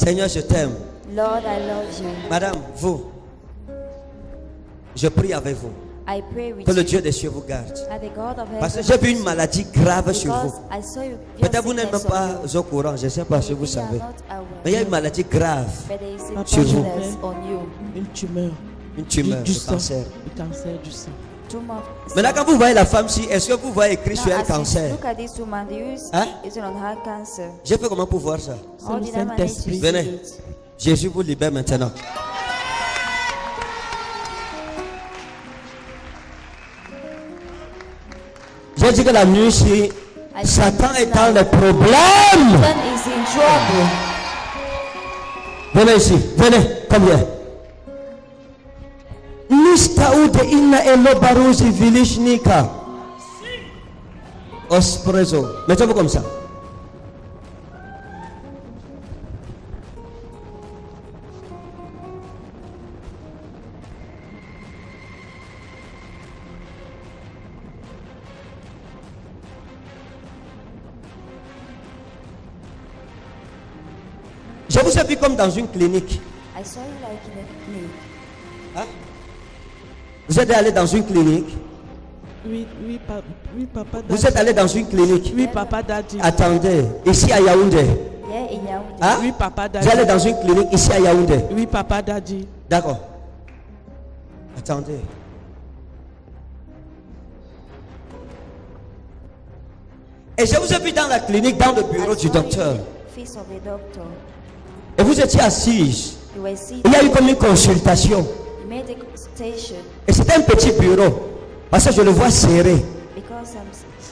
Seigneur, je t'aime. Lord, I love you. Madame, vous, je prie avec vous. I pray with Que le you. Dieu des cieux vous garde. And the God of Parce que heaven, j'ai vu une maladie grave sur vous. because I saw you. Peut-être vous n'êtes même pas au courant, je ne sais pas si vous savez. Mais il y a une maladie grave. But there is a Papa, sur vous. sickness on you. Une tumeur. Une tumeur, Du un sang. cancer. Le cancer du sang. Tumor. Maintenant, quand vous voyez la femme-ci, est-ce que vous voyez écrit Now, sur un as you cancer? look at this woman, do you Hein? is it on her cancer? J'ai fait comment pour voir ça? C'est How le did I manage to Saint-Esprit. see Venez. it? Jésus vous libère maintenant. J'ai dit que la nuit, si Satan est dans les problèmes, Satan is in trouble. venez ici, venez, combien? Nista ude inna elo baruzi vilishnika. Osprezo. Mettez-vous comme ça. Je vous ai vu comme dans une clinique. I saw you like in a clinic. Hein? Vous êtes allé dans une clinique. Oui, papa Daddy. Vous êtes allé dans une clinique. Oui, papa Daddy. Attendez, ici à Yaoundé. Yeah, in Yaoundé. Hein? Oui, papa Vous Daddy. allez dans une clinique ici à Yaoundé. Oui, papa Daddy. D'accord. Attendez. Et je vous ai vu dans la clinique, dans le bureau I du saw docteur. you in the office of the doctor. Et vous étiez assise. You were seated. Il y a eu comme une consultation. You made a consultation Et c'était un petit bureau. Parce que je le vois serré. because I'm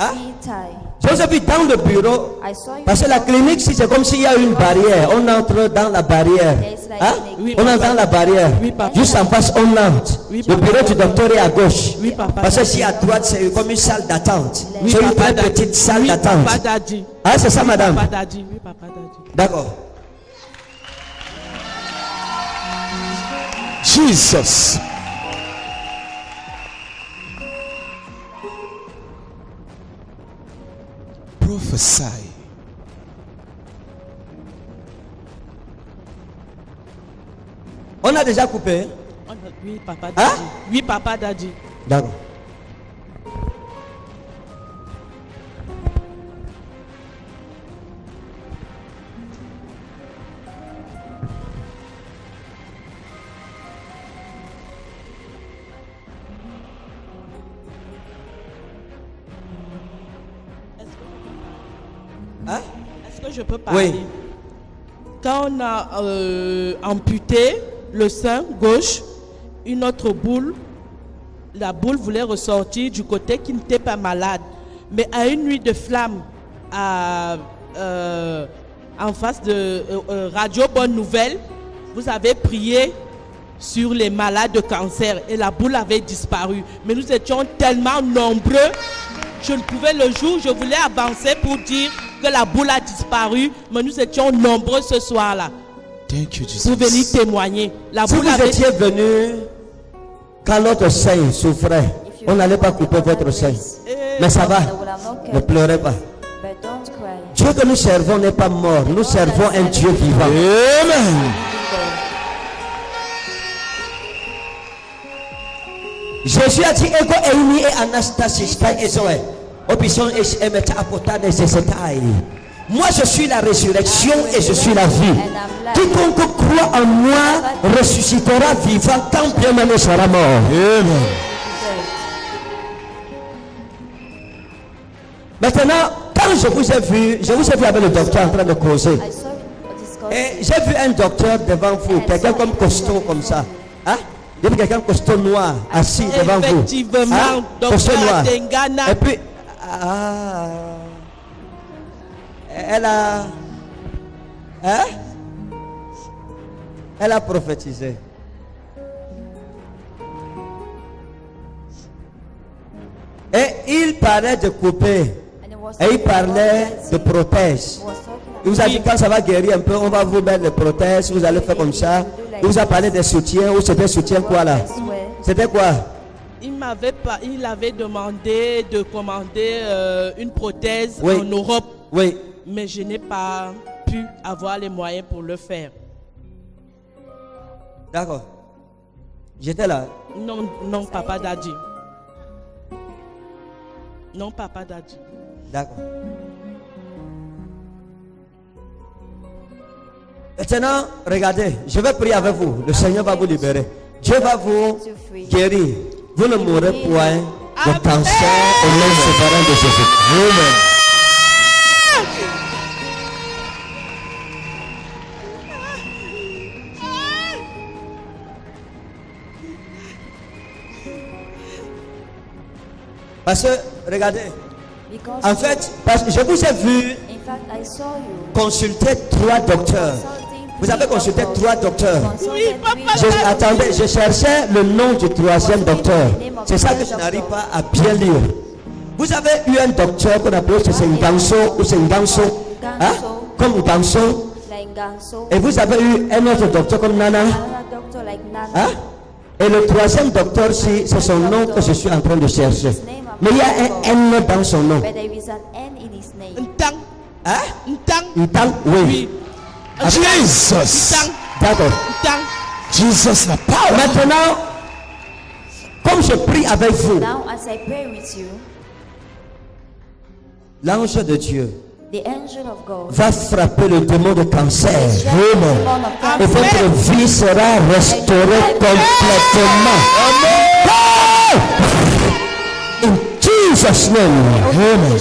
Hein? seeing tie. Je vous ai vu dans le bureau. I saw you. Parce que la clinique, si c'est comme s'il y a une barrière. On entre dans la barrière. Hein? Oui, On entre dans la barrière. Oui, papa. Juste en face, on entre. Oui, Le papa. bureau du docteur est à gauche. Oui, papa. Parce que si à droite, c'est comme une salle d'attente. Oui, C'est une papa très Daddy. petite salle Oui, d'attente. papa Daddy. Ah, c'est ça, madame? Papa Daddy. Oui, papa Daddy. D'accord. Jesus. Prophesy. On a déjà coupé. Oui, papa Hein? Daddy. Oui, papa Daddy. D'accord. Hein? Est-ce que je peux parler? Oui. Quand on a amputé le sein gauche, une autre boule, la boule voulait ressortir du côté qui n'était pas malade. Mais à une nuit de flamme, en face de Radio Bonne Nouvelle, vous avez prié sur les malades de cancer et la boule avait disparu. Mais nous étions tellement nombreux, je ne pouvais le jour, je voulais avancer pour dire que la boule a disparu, mais nous étions nombreux ce soir-là Thank you, Jesus. pour venir témoigner. La Si boule vous avait... étiez venu quand notre sein souffrait, on n'allait pas couper votre sein. Mais ça va, I will have not ne kept. pleurez pas. But don't cry. Dieu que nous servons n'est pas mort, nous servons un Dieu vivant. Amen. Jésus a dit Ego Eini et Anastasis Pai Ezoe. Opison et Emeta Apotane Zesetai. Moi je suis la résurrection et je suis la vie. Quiconque croit en moi ressuscitera vivant quand bien même il sera mort. Amen. Maintenant, quand je vous ai vu avec le docteur en train de causer. I saw you discussing. Et j'ai vu un docteur devant vous, quelqu'un comme costaud comme ça. Hein? J'ai vu quelqu'un costaud noir assis devant vous. Effectivement, Hein? Costaud docteur noir. Atengana. Et puis, elle a, hein? Elle a prophétisé. Et il parlait de couper. And it was Et il parlait de prothèses. was talking Il vous a dit quand ça va guérir un peu, on va vous mettre les prothèses, vous allez faire comme ça. Il vous a parlé des soutiens, ou c'était soutien quoi là? C'était quoi? Il avait demandé de commander une prothèse Oui. en Europe, Oui. mais je n'ai pas pu avoir les moyens pour le faire. D'accord. J'étais là. Non, non, Papa Daddy. Non, Papa Daddy. D'accord. Maintenant, regardez, je vais prier avec vous. Le Seigneur va vous libérer. Dieu va vous guérir. Vous ne mourrez point de cancer au nom souverain de Jésus. Amen. Parce que, regardez, Because en fait, parce que je vous ai vu in fact, I saw you consulter 3 docteurs. consulting Vous avez consulté 3 docteurs. Oui, papa. Attendez, je cherchais le nom du 3e docteur. C'est ça que je n'arrive pas à bien lire. Vous avez eu un docteur qu'on appelle c'est Nganso ou c'est Nganso, hein? Comme Nganso. like Ganso. Et vous avez eu un autre docteur comme Nana, Another doctor like Nana. hein? Et le 3e docteur, c'est son nom que je suis en train de chercher. Mais il y a un N dans son nom. But there is an N in his name. Ntang. Hein? Ntang. Ntang, oui. Oui. Jesus. Ntang. D'accord. Ntang. Jesus, the power. Maintenant, comme je prie avec vous, Now, as I pray with you, l'ange de Dieu the angel of God va frapper le démon de cancer. strikes the demon of Et cancer. votre vie sera restaurée complètement. Oh! In Jesus' name. Amen.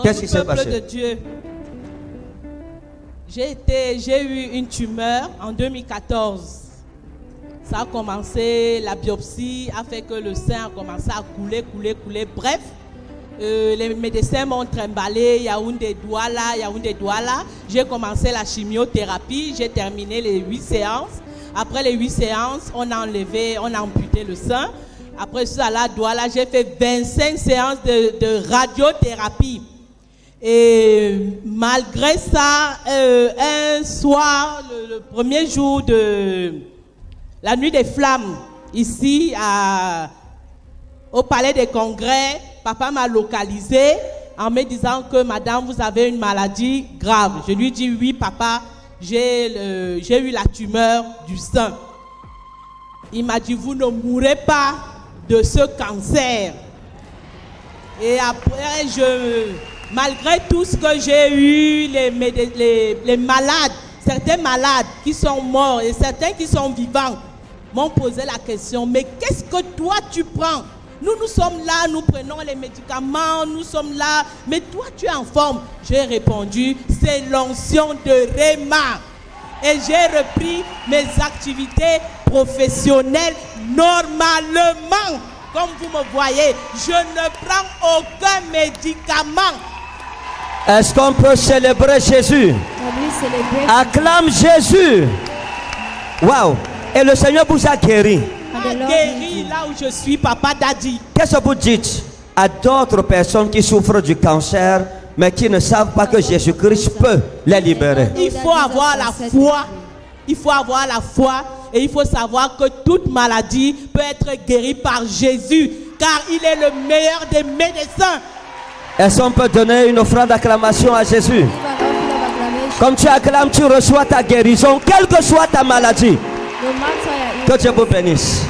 Qu'est-ce qui s'est Peuple passé? de Dieu, j'ai eu une tumeur en 2014. Ça a commencé, la biopsie a fait que le sein a commencé à couler. Bref, les médecins m'ont trimballé, Yaoundé Douala. J'ai commencé la chimiothérapie, j'ai terminé les 8 séances. Après les 8 séances, on a amputé le sein. Après ça, à Douala, j'ai fait 25 séances de radiothérapie. Et malgré ça, un soir, le premier jour de la nuit des flammes, ici au palais des congrès, papa m'a localisé en me disant que madame, vous avez une maladie grave. Je lui dis oui papa, j'ai eu la tumeur du sein. Il m'a dit vous ne mourrez pas de ce cancer. Et après, malgré tout ce que j'ai eu, les malades, certains malades qui sont morts et certains qui sont vivants m'ont posé la question, mais qu'est-ce que toi tu prends? Nous sommes là, nous prenons les médicaments, nous sommes là, mais toi tu es en forme. J'ai répondu, c'est l'onction de Réma. Et j'ai repris mes activités professionnelles normalement. Comme vous me voyez, je ne prends aucun médicament. Est-ce qu'on peut célébrer Jésus? Acclame Jésus. Waouh. Et le Seigneur vous a guéri. Guéri là où je suis, papa Daddy. Qu'est-ce que vous dites à d'autres personnes qui souffrent du cancer, mais qui ne savent pas que Jésus-Christ peut les libérer? Il faut avoir la foi. Il faut avoir la foi. Et il faut savoir que toute maladie peut être guérie par Jésus, car il est le meilleur des médecins. Est-ce qu'on peut donner une offrande d'acclamation à Jésus? Comme tu acclames, tu reçois ta guérison, quelle que soit ta maladie. Que Dieu vous bénisse.